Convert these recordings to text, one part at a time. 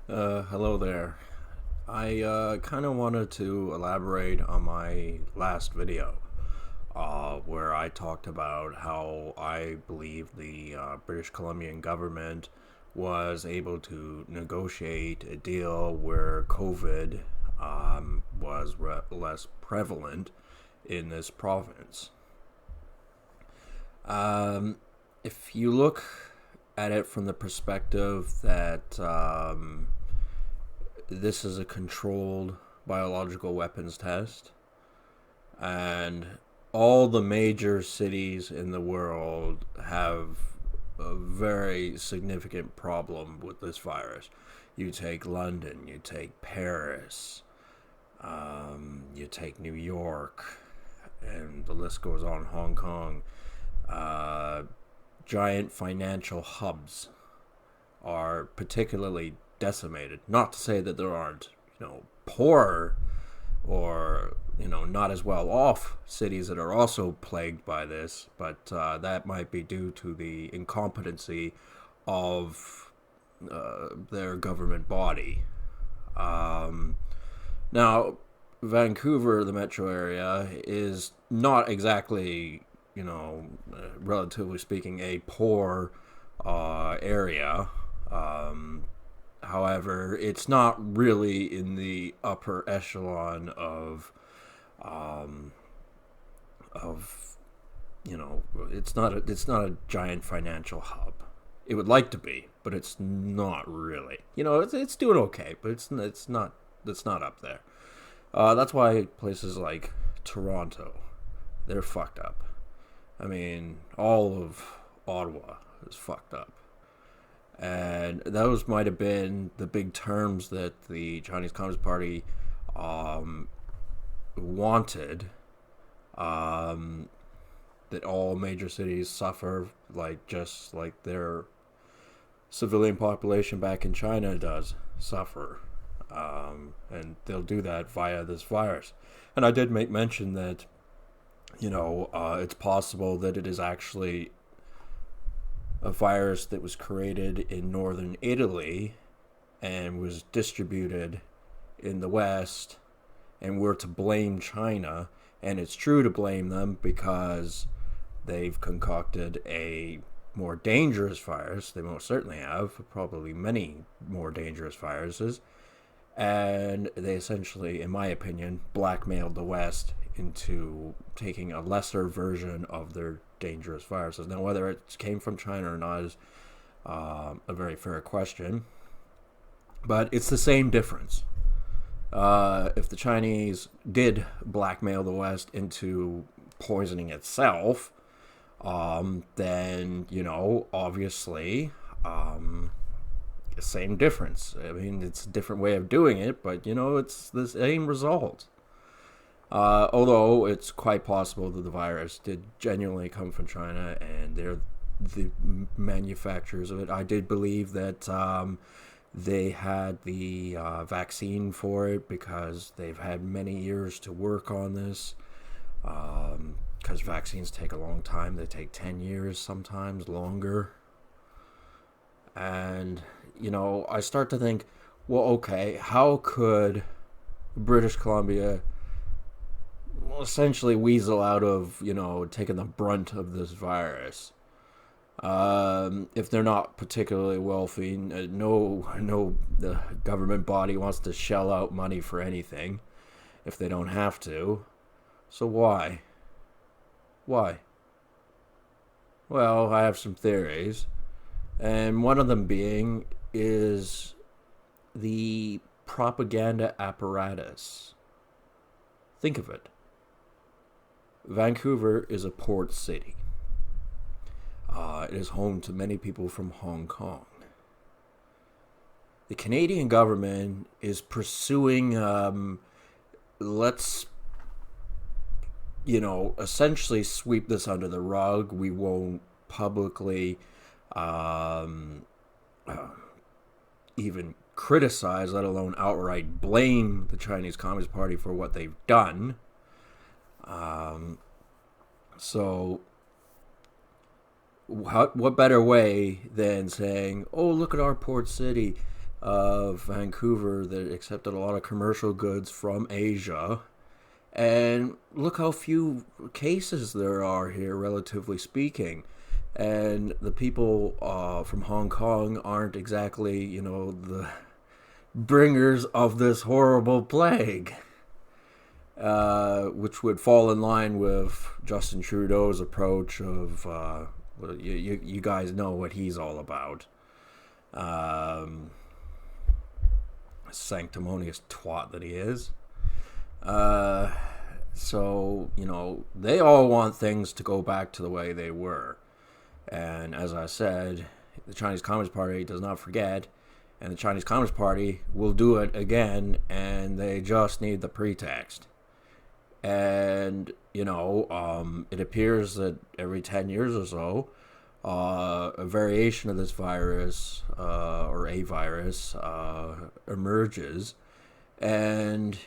Hello there. I kind of wanted to elaborate on my last video, where I talked about how I believe the British Columbian government was able to negotiate a deal where COVID was less prevalent in this province. Um, if you look at it from the perspective that this is a controlled biological weapons test, and all the major cities in the world have a very significant problem with this virus. You take London, you take Paris, you take New York, and the list goes on. Hong Kong. Uh, Giant financial hubs are particularly decimated. Not to say that there aren't, poorer or not as well off cities that are also plagued by this, but that might be due to the incompetency of their government body. Um, Now, Vancouver, the metro area, is not exactly, relatively speaking, a poor area. Um, However, it's not really in the upper echelon um, of it's not a giant financial hub. It would like to be, but it's not really. It's doing okay, but it's not up there. That's why places like Toronto, they're fucked up. I mean, all of Ottawa is fucked up. And those might have been the big terms that the Chinese Communist Party um, wanted, um, that all major cities suffer, like just like their civilian population back in China does suffer. And they'll do that via this virus. And I did make mention that, it's possible that it is actually a virus that was created in northern Italy and was distributed in the West, and we're to blame China. And it's true to blame them because they've concocted a more dangerous virus. They most certainly have, probably many more dangerous viruses. And they essentially, in my opinion, blackmailed the West into taking a lesser version of their dangerous viruses. Now, whether it came from China or not is a very fair question, but it's the same difference. If the Chinese did blackmail the West into poisoning itself, then, obviously, same difference. I mean, it's a different way of doing it, but, it's the same result. Although it's quite possible that the virus did genuinely come from China and they're the manufacturers of it. I did believe that they had the vaccine for it because they've had many years to work on this. Because vaccines take a long time, they take 10 years, sometimes longer. And, I start to think, well, okay, how could British Columbia essentially weasel out of, taking the brunt of this virus? If they're not particularly wealthy, no, the government body wants to shell out money for anything if they don't have to. So why? Why? Well, I have some theories, and one of them being is the propaganda apparatus. Think of it. Vancouver is a port city. It is home to many people from Hong Kong. The Canadian government is pursuing, let's, essentially sweep this under the rug. We won't publicly um, even criticize, let alone outright blame the Chinese Communist Party for what they've done. Um, so what better way than saying, "Oh, look at our port city. of Vancouver that accepted a lot of commercial goods from Asia. And look how few cases there are here, relatively speaking. And the people from Hong Kong aren't exactly, the bringers of this horrible plague, which would fall in line with Justin Trudeau's approach of, you guys know what he's all about. Sanctimonious twat that he is. So, they all want things to go back to the way they were. And as I said, the Chinese Communist Party does not forget, and the Chinese Communist Party will do it again, and they just need the pretext. And, it appears that every 10 years or so, a variation of this virus, or a virus, emerges, and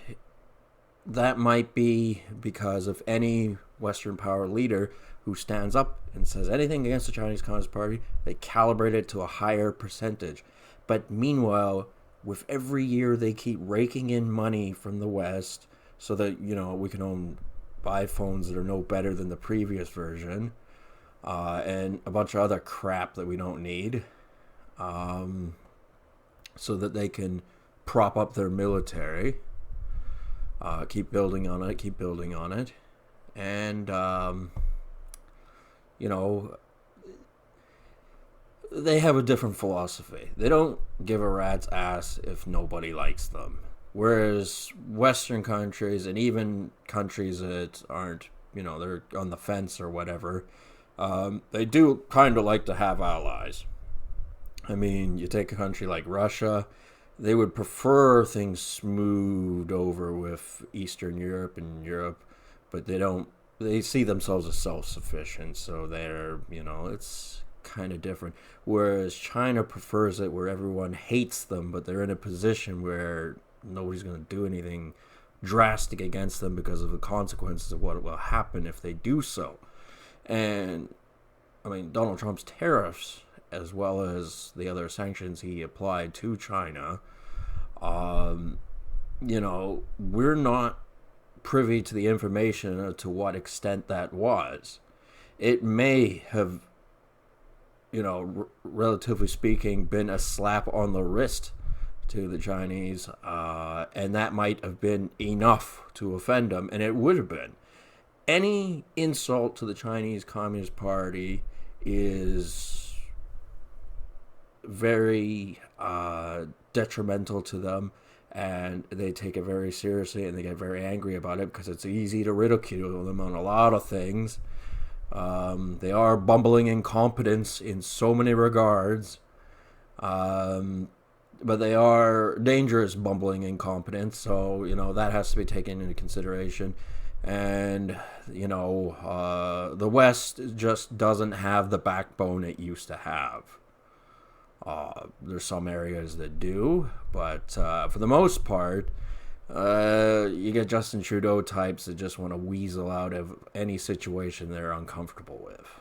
that might be because of any Western power leader who stands up and says anything against the Chinese Communist Party, they calibrate it to a higher percentage. But meanwhile, with every year they keep raking in money from the West so that, we can own iPhones that are no better than the previous version, and a bunch of other crap that we don't need, so that they can prop up their military, keep building on it, and, they have a different philosophy. They don't give a rat's ass if nobody likes them. Whereas Western countries, and even countries that aren't, they're on the fence or whatever, they do kind of like to have allies. I mean, you take a country like Russia, they would prefer things smoothed over with Eastern Europe and Europe, but they see themselves as self-sufficient, so they're, it's kind of different. Whereas China prefers it where everyone hates them, but they're in a position where nobody's going to do anything drastic against them because of the consequences of what will happen if they do so. And, I mean, Donald Trump's tariffs, as well as the other sanctions he applied to China, we're not privy to the information to what extent that was. It may have, relatively speaking, been a slap on the wrist to the Chinese, and that might have been enough to offend them, and it would have been. Any insult to the Chinese Communist Party is very detrimental to them, and they take it very seriously, and they get very angry about it because it's easy to ridicule them on a lot of things. They are bumbling incompetence in so many regards, but they are dangerous bumbling incompetence, so that has to be taken into consideration. And the West just doesn't have the backbone it used to have. There's some areas that do, but for the most part, you get Justin Trudeau types that just want to weasel out of any situation they're uncomfortable with.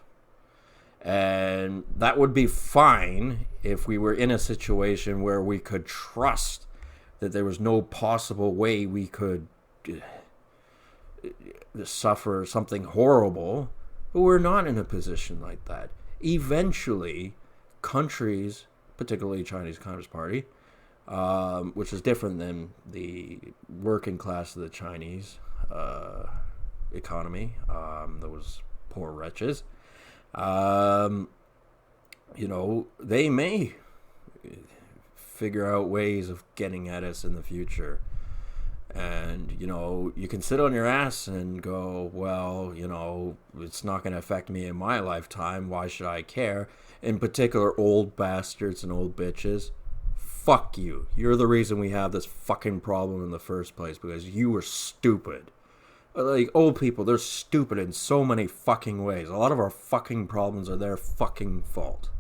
And that would be fine if we were in a situation where we could trust that there was no possible way we could suffer something horrible, but we're not in a position like that. Eventually, countries, particularly Chinese Communist Party, which is different than the working class of the Chinese economy, those poor wretches, they may figure out ways of getting at us in the future. And, you can sit on your ass and go, well, it's not going to affect me in my lifetime. Why should I care? In particular, old bastards and old bitches. Fuck you. You're the reason we have this fucking problem in the first place, because you were stupid. Like, old people, they're stupid in so many fucking ways. A lot of our fucking problems are their fucking fault.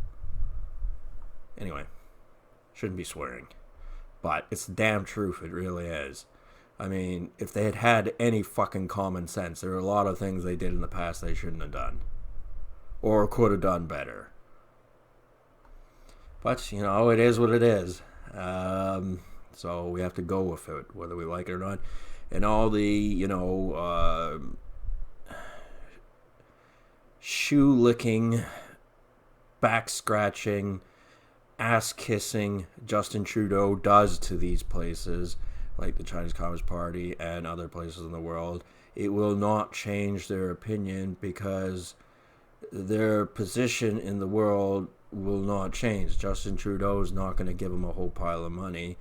Anyway, shouldn't be swearing. But it's the damn truth, it really is. I mean, if they had had any fucking common sense, there are a lot of things they did in the past they shouldn't have done. Or could have done better. But, it is what it is. So we have to go with it, whether we like it or not. And all the, shoe licking, back scratching, ass kissing Justin Trudeau does to these places, like the Chinese Communist Party and other places in the world, it will not change their opinion, because their position in the world will not change. Justin Trudeau is not going to give them a whole pile of money.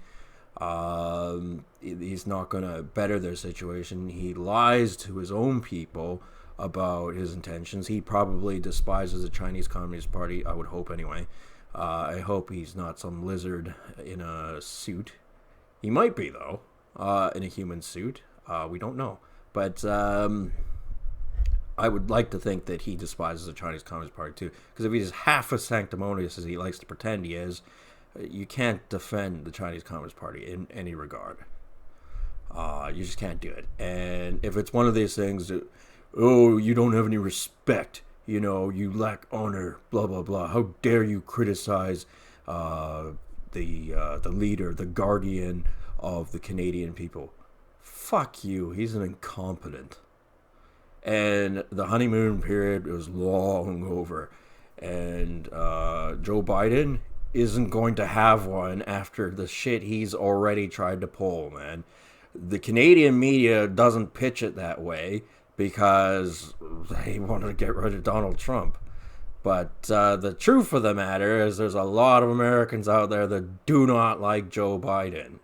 He's not going to better their situation. He lies to his own people about his intentions. He probably despises the Chinese Communist Party, I would hope anyway. I hope he's not some lizard in a suit. He might be, though, in a human suit. We don't know. But I would like to think that he despises the Chinese Communist Party, too. Because if he's half as sanctimonious as he likes to pretend he is, you can't defend the Chinese Communist Party in any regard. You just can't do it. And if it's one of these things that, oh, you don't have any respect, you lack honor, blah, blah, blah. How dare you criticize the leader, the guardian of the Canadian people. Fuck you. He's an incompetent. And the honeymoon period was long over. And Joe Biden isn't going to have one after the shit he's already tried to pull, man. The Canadian media doesn't pitch it that way because they want to get rid of Donald Trump. But the truth of the matter is there's a lot of Americans out there that do not like Joe Biden.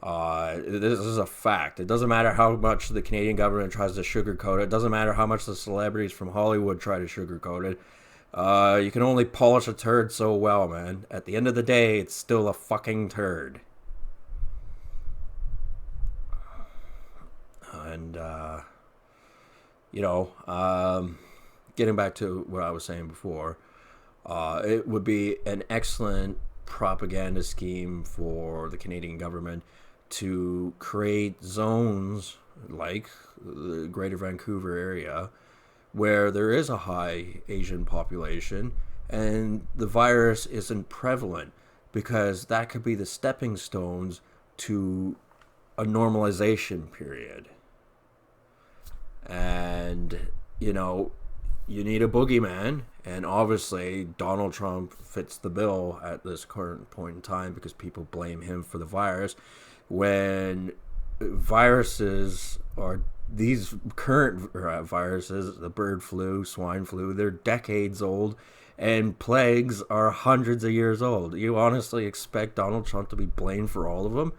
This is a fact. It doesn't matter how much the Canadian government tries to sugarcoat it. It doesn't matter how much the celebrities from Hollywood try to sugarcoat it. You can only polish a turd so well, man. At the end of the day, it's still a fucking turd. And, getting back to what I was saying before, it would be an excellent propaganda scheme for the Canadian government to create zones like the Greater Vancouver area where there is a high Asian population and the virus isn't prevalent, because that could be the stepping stones to a normalization period. And, you need a boogeyman, and obviously Donald Trump fits the bill at this current point in time because people blame him for the virus, when viruses are these current viruses, the bird flu, swine flu, they're decades old, and plagues are hundreds of years old. You honestly expect Donald Trump to be blamed for all of them?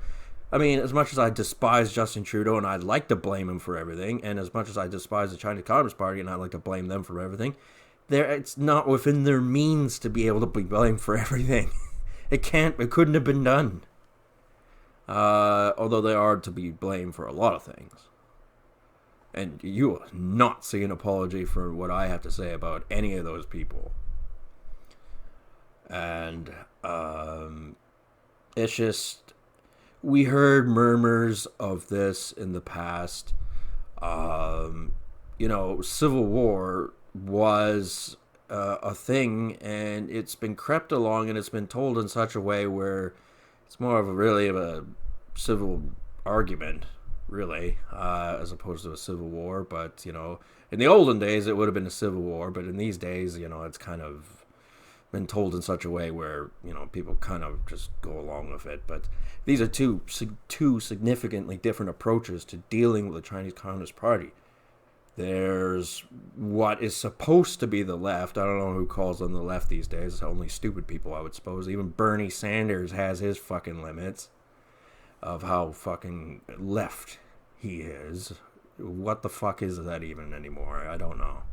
I mean, as much as I despise Justin Trudeau and I'd like to blame him for everything, and as much as I despise the Chinese Communist Party and I'd like to blame them for everything, it's not within their means to be able to be blamed for everything. It couldn't have been done. Although they are to be blamed for a lot of things. And you will not see an apology for what I have to say about any of those people. And it's just, we heard murmurs of this in the past. Civil war was a thing, and it's been crept along, and it's been told in such a way where it's more of a civil argument, really, as opposed to a civil war. But, in the olden days, it would have been a civil war, but in these days, it's kind of been told in such a way where, people kind of just go along with it. But these are two significantly different approaches to dealing with the Chinese Communist Party. There's what is supposed to be the left. I don't know who calls them the left these days. It's only stupid people, I would suppose. Even Bernie Sanders has his fucking limits of how fucking left he is. What the fuck is that even anymore? I don't know.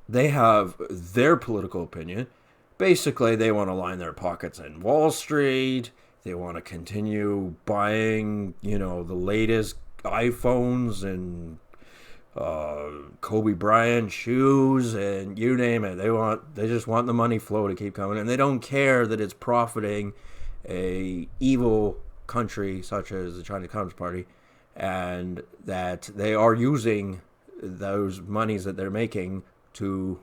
They have their political opinion. Basically, they want to line their pockets in Wall Street. They want to continue buying, the latest iPhones and Kobe Bryant shoes and you name it. They just want the money flow to keep coming, and they don't care that it's profiting a evil country such as the Chinese Communist Party, and that they are using those monies that they're making to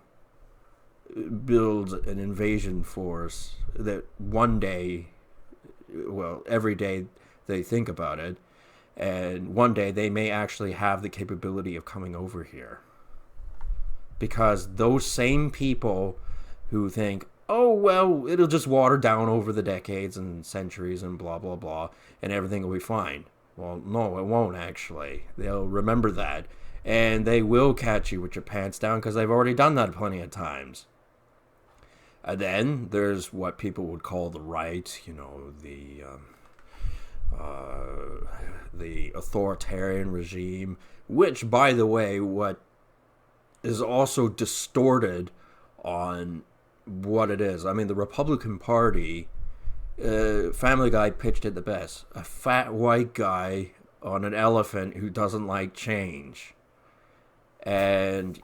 build an invasion force that one day, well, every day they think about it, and one day they may actually have the capability of coming over here. Because those same people who think, oh, well, it'll just water down over the decades and centuries and blah, blah, blah, and everything will be fine. Well, no, it won't actually. They'll remember that, and they will catch you with your pants down because they've already done that plenty of times. And then there's what people would call the right, the authoritarian regime, which, by the way, what is also distorted on what it is. I mean, the Republican Party, Family Guy pitched it the best. A fat white guy on an elephant who doesn't like change. And,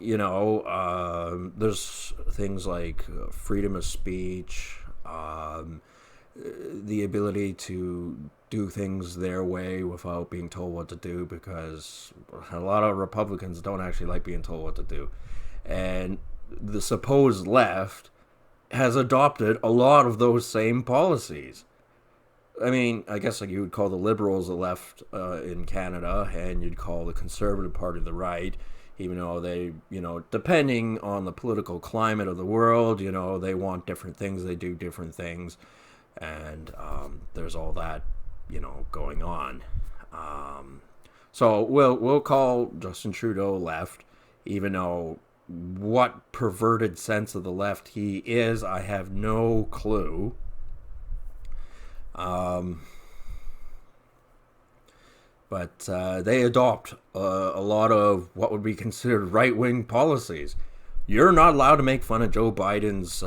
there's things like freedom of speech, the ability to do things their way without being told what to do, because a lot of Republicans don't actually like being told what to do. And the supposed left has adopted a lot of those same policies. I mean, I guess you would call the Liberals the left in Canada, and you'd call the Conservative Party the right, even though they, depending on the political climate of the world, they want different things, they do different things, and there's all that, going on. So we'll call Justin Trudeau left, even though what perverted sense of the left he is, I have no clue. But they adopt a lot of what would be considered right-wing policies. You're not allowed to make fun of Joe Biden's,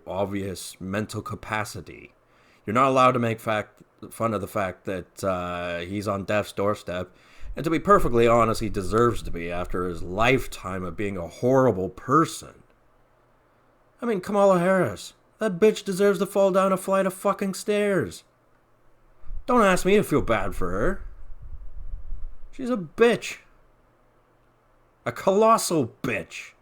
obvious mental capacity. You're not allowed to make fun of the fact that he's on death's doorstep. And to be perfectly honest, he deserves to be after his lifetime of being a horrible person. I mean, Kamala Harris. That bitch deserves to fall down a flight of fucking stairs. Don't ask me to feel bad for her. She's a bitch. A colossal bitch.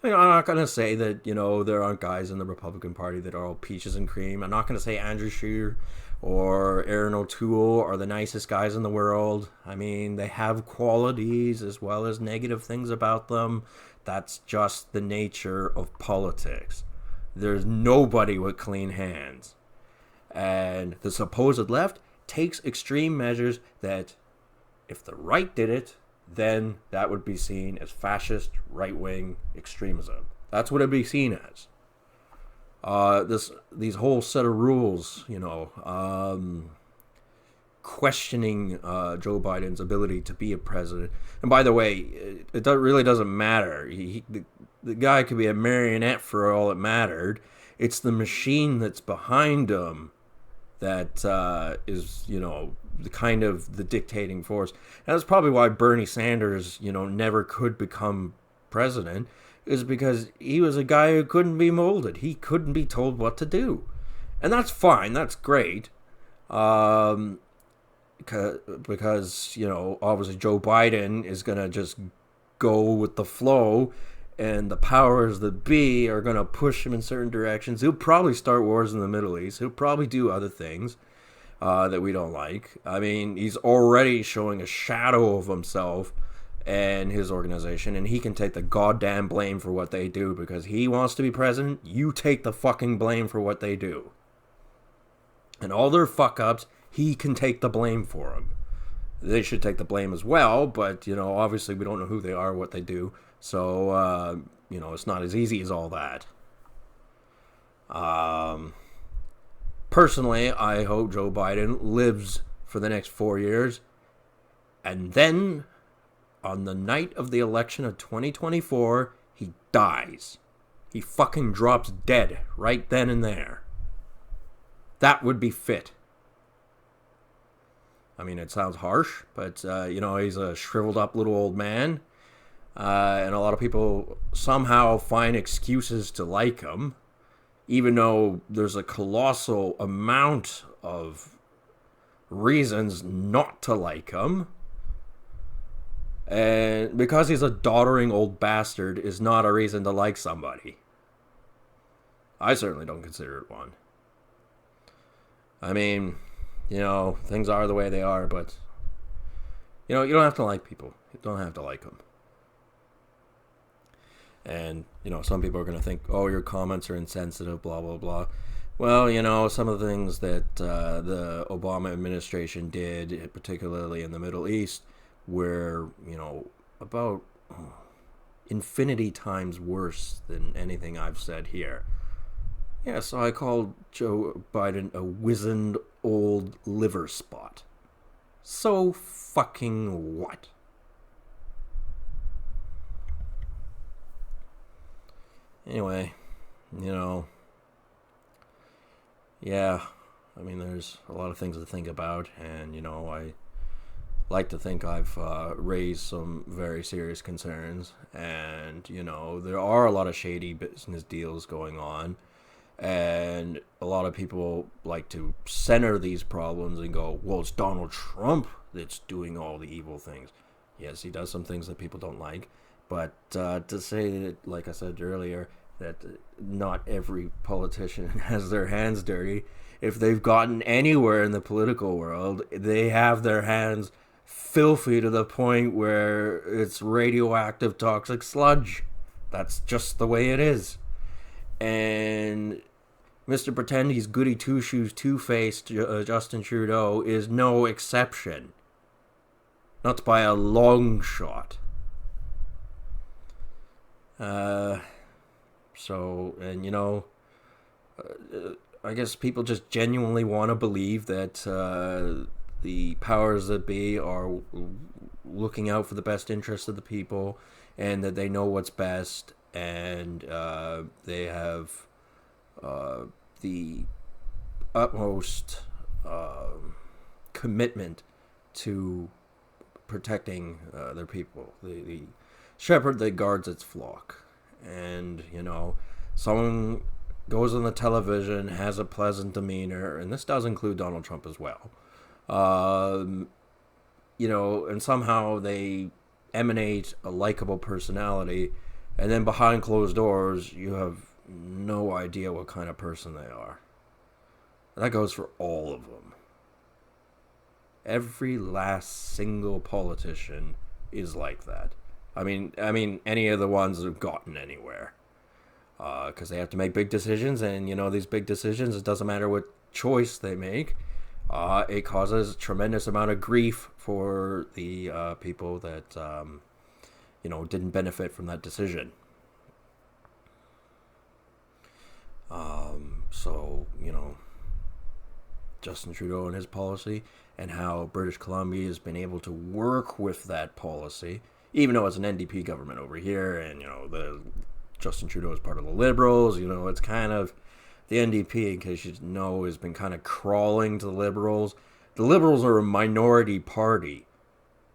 I mean, I'm not going to say that, there aren't guys in the Republican Party that are all peaches and cream. I'm not going to say Andrew Scheer or Aaron O'Toole are the nicest guys in the world. I mean, they have qualities as well as negative things about them. That's just the nature of politics. There's nobody with clean hands. And the supposed left takes extreme measures that, if the right did it, then that would be seen as fascist, right-wing extremism. That's what it'd be seen as. These whole set of rules, questioning Joe Biden's ability to be a president. And by the way, it really doesn't matter. The guy could be a marionette for all it mattered. It's the machine that's behind him that is, the kind of the dictating force. And that's probably why Bernie Sanders, never could become president, is because he was a guy who couldn't be molded. He couldn't be told what to do. And that's fine. That's great. Because, obviously Joe Biden is going to just go with the flow, and the powers that be are going to push him in certain directions. He'll probably start wars in the Middle East. He'll probably do other things that we don't like. I mean, he's already showing a shadow of himself and his organization, and he can take the goddamn blame for what they do because he wants to be president. You take the fucking blame for what they do. And all their fuck-ups, he can take the blame for them. They should take the blame as well, but, obviously we don't know who they are, what they do. So, it's not as easy as all that. Personally, I hope Joe Biden lives for the next 4 years. And then, on the night of the election of 2024, he dies. He fucking drops dead right then and there. That would be fit. I mean, it sounds harsh, but, he's a shriveled up little old man. And a lot of people somehow find excuses to like him, even though there's a colossal amount of reasons not to like him. And because he's a doddering old bastard is not a reason to like somebody. I certainly don't consider it one. I mean, things are the way they are, but, you don't have to like people. You don't have to like them. And, some people are going to think, oh, your comments are insensitive, blah, blah, blah. Well, some of the things that the Obama administration did, particularly in the Middle East, were, about infinity times worse than anything I've said here. Yeah, so I called Joe Biden a wizened old liver spot. So fucking what? Anyway, yeah, I mean, there's a lot of things to think about, and, I like to think I've raised some very serious concerns, and, there are a lot of shady business deals going on, and a lot of people like to center these problems and go, well, it's Donald Trump that's doing all the evil things. Yes, he does some things that people don't like, but to say that, like I said earlier, that not every politician has their hands dirty. If they've gotten anywhere in the political world, they have their hands filthy to the point where it's radioactive toxic sludge. That's just the way it is. And Mr. Pretend he's goody two-shoes, two-faced Justin Trudeau is no exception. Not by a long shot. I guess people just genuinely want to believe that the powers that be are looking out for the best interests of the people, and that they know what's best, and they have the utmost commitment to protecting their people. The shepherd that guards its flock. And, someone goes on the television, has a pleasant demeanor, and this does include Donald Trump as well. And somehow they emanate a likable personality, and then behind closed doors, you have no idea what kind of person they are. That goes for all of them. Every last single politician is like that. I mean, any of the ones that have gotten anywhere. Because they have to make big decisions, and, these big decisions, it doesn't matter what choice they make. It causes a tremendous amount of grief for the people that, didn't benefit from that decision. Justin Trudeau and his policy, and how British Columbia has been able to work with that policy, even though it's an NDP government over here, and, the Justin Trudeau is part of the Liberals, it's kind of the NDP, in case you know, has been kind of crawling to the Liberals. The Liberals are a minority party.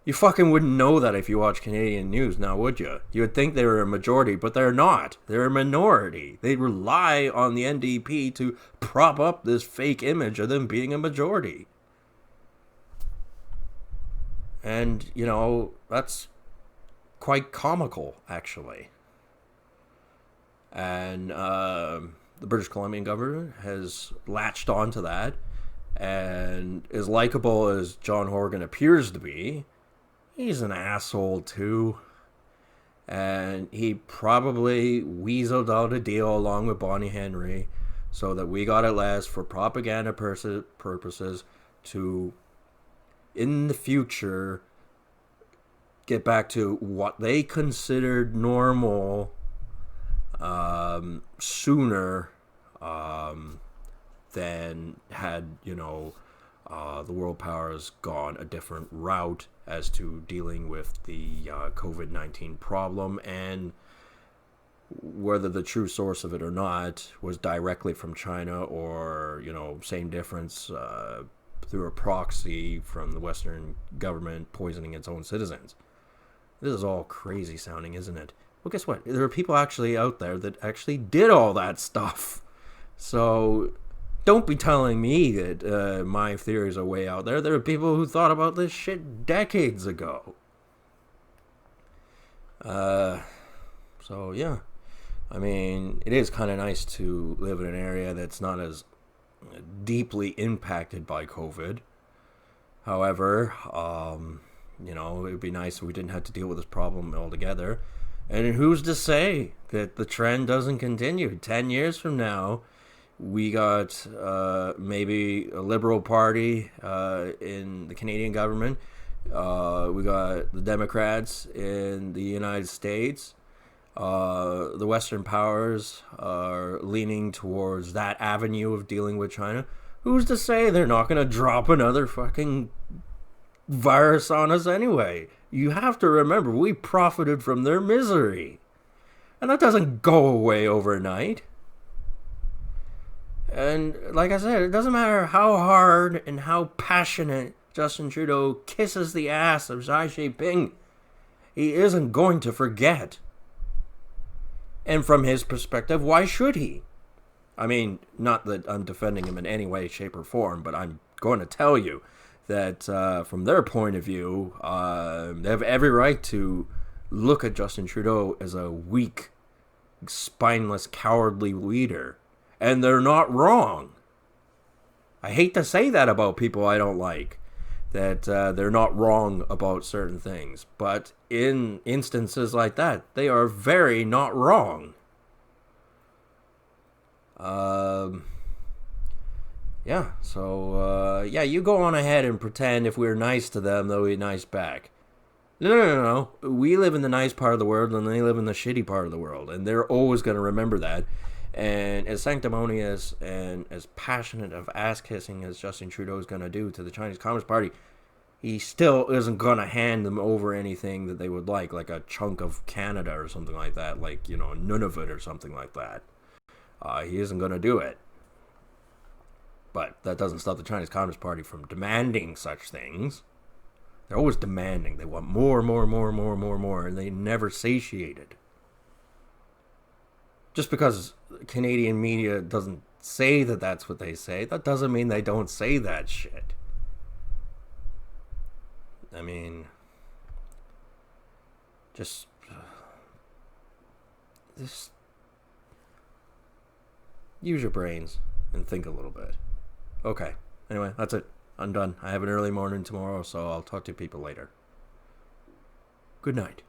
You fucking wouldn't know that if you watch Canadian news now, would you? You would think they were a majority, but they're not. They're a minority. They rely on the NDP to prop up this fake image of them being a majority. And, that's quite comical, actually. And the British Columbian government has latched onto that, and as likable as John Horgan appears to be, he's an asshole too. And he probably weaseled out a deal along with Bonnie Henry so that we got it last for propaganda purposes to, in the future, get back to what they considered normal sooner than had, the world powers gone a different route as to dealing with the COVID-19 problem, and whether the true source of it or not was directly from China or, same difference through a proxy from the Western government poisoning its own citizens. This is all crazy sounding, isn't it? Well, guess what? There are people actually out there that actually did all that stuff. So don't be telling me that my theories are way out there. There are people who thought about this shit decades ago. Uh, so yeah, I mean, it is kind of nice to live in an area that's not as deeply impacted by COVID. However, it would be nice if we didn't have to deal with this problem altogether. And who's to say that the trend doesn't continue? 10 years from now, we got maybe a Liberal Party in the Canadian government. We got the Democrats in the United States. The Western powers are leaning towards that avenue of dealing with China. Who's to say they're not going to drop another fucking virus on us anyway? You have to remember, we profited from their misery. And that doesn't go away overnight. And like I said, it doesn't matter how hard and how passionate Justin Trudeau kisses the ass of Xi Jinping. He isn't going to forget. And from his perspective, why should he? I mean, not that I'm defending him in any way, shape, or form, but I'm going to tell you that from their point of view, they have every right to look at Justin Trudeau as a weak, spineless, cowardly leader. And they're not wrong. I hate to say that about people I don't like, that they're not wrong about certain things. But in instances like that, they are very not wrong. You go on ahead and pretend if we're nice to them, they'll be nice back. No. We live in the nice part of the world, and they live in the shitty part of the world. And they're always going to remember that. And as sanctimonious and as passionate of ass-kissing as Justin Trudeau is going to do to the Chinese Communist Party, he still isn't going to hand them over anything that they would like a chunk of Canada or something like that, Nunavut or something like that. He isn't going to do it. But that doesn't stop the Chinese Communist Party from demanding such things. They're always demanding. They want more, and they never satiated. Just because Canadian media doesn't say that that's what they say, that doesn't mean they don't say that shit. I mean, just use your brains and think a little bit. Okay. Anyway, that's it. I'm done. I have an early morning tomorrow, so I'll talk to people later. Good night.